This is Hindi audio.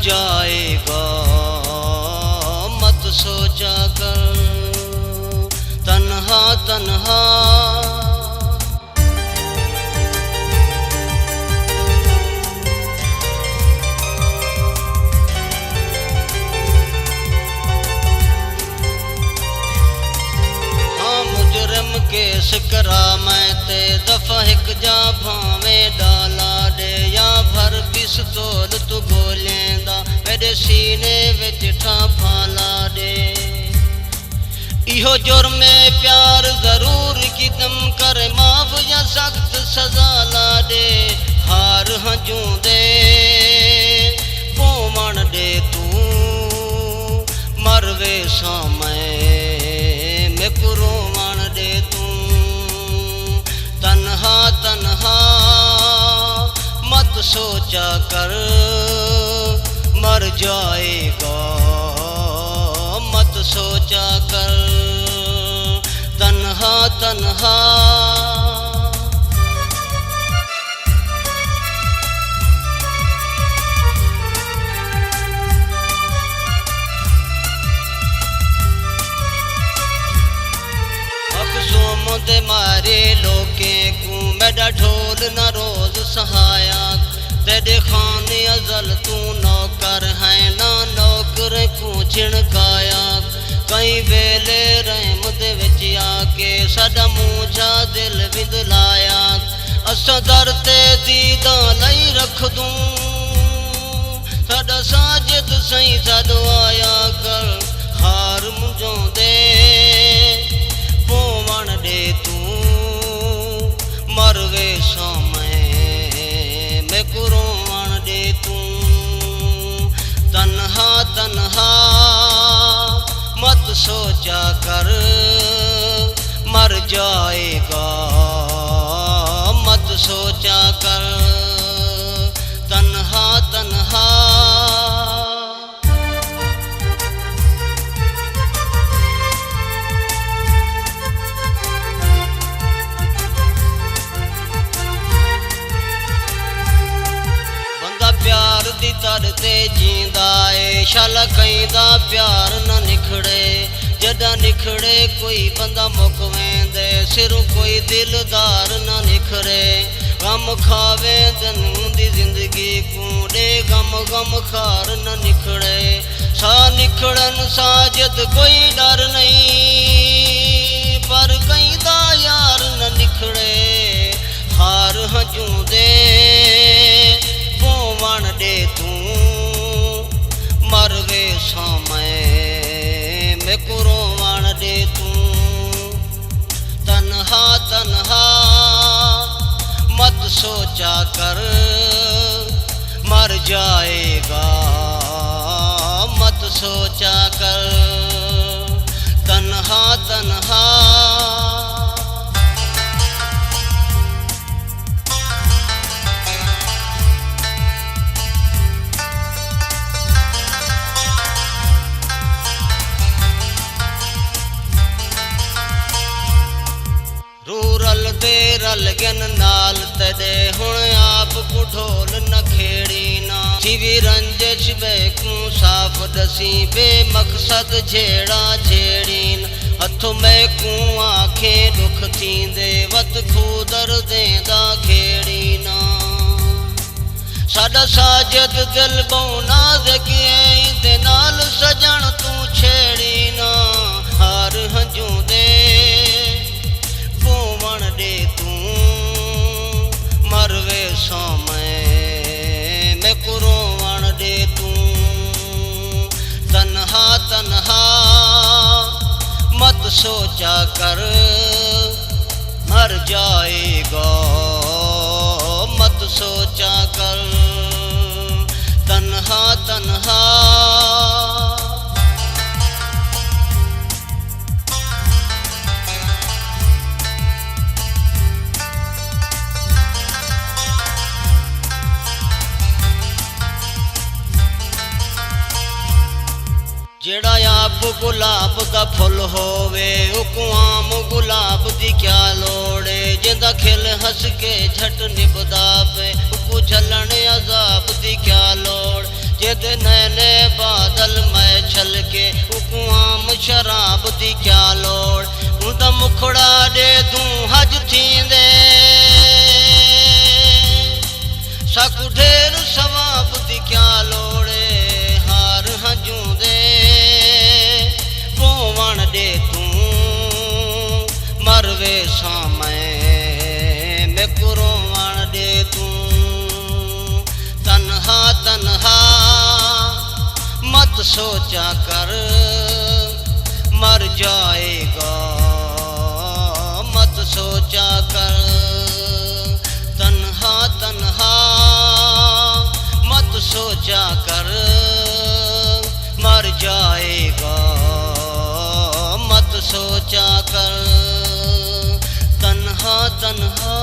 जाएगा मत सोचा कर तन्हा तन्हा। केस करा मैं ते दफा एक जा भावे डाला दे या भर पिस्तौल तू गोलेंदा मेरे सीने विच ठाफा ला दे। इहो जुर्मे प्यार जरूर किदम कर माफ या सख्त सजा ला दे। हार हजूं दे पोवण दे तू मरवे सामय में पुरोवण दे तू। तन्हा तन्हा मत सोचा कर मर जाएगा मत सोचा कर तन्हा तन्हा। दे मारे लोके को मेरा ढोल न रोज सहाया तेरे खाने अजल तू नौकर है ना नौकर को झिणकाया। कई वेले रहम दे विच आके साडा मूंझा दिल विदलाया। असा दर ते दीदा लई रख दूं साडा साजिद सही साडो आया कर। हार मुझों दे पोवण दे तू मरवे समय में कुरोवण दे तू। तन्हा तन्हा मत सोचा कर मर जाएगा मत सोचा कर तन्हा तन्हा। प्यार दी तर ते जींदा है शल कईदा प्यार न निखड़े। जदा निखड़े कोई बंदा मुक वेंदे सिरों कोई दिलदार न निखरे। गम खावे तनू दी जिंदगी कूड़े गम गम खार न निखड़े। सा निखड़न साजद कोई डर नहीं पर कईदा यार न निखड़े। हार हजूं दे पोवण दे तू मरवे समय में कुरोवण दे तू। तन्हा तन्हा मत सोचा कर मर जाएगा मत सोचा कर तन्हा तन्हा। दे रल गन नाल तेरे हुण आप को ढोल न खेड़ी ना। जीवी रंजिश बेकू साफ दसी बेमकसद झेड़ा झेड़ीन। हथों में कू आंखें दुख थींदे वत खूदर देंदा खेड़ी ना। साडा साजद दिल बौना जगिए दे नाल सजन तू छेड़ी ना। हार हजूं दे पोवण दे तू मरवे समय में कुरोवण दे तू। तन्हा तन्हा मत सोचा कर मर जाएगा मत सोचा कर तन्हा तन्हा। जेड़ा आप गुलाब दा फुल होवे उको आम गुलाब दी क्या लोड़े। जिंदा खिल हस के झट निभदा पे उको झलन अजाब दी क्या लोड़। जिदे शराब दी क्या लोड़, हूं तां मुखड़ा दे दूं हज थींदे, साकू ढेर सवाब दी क्या लोड़े, हार हजूंदे पोवण दे तूं मरवे सामय में कुरोवण दे तूं। तन्हा तन्हा मत सोचा कर मर जाएगा, मत सोचा कर। तन्हा तन्हा मत सोचा कर मर जाएगा, मत सोचा कर। तन्हा तन्हा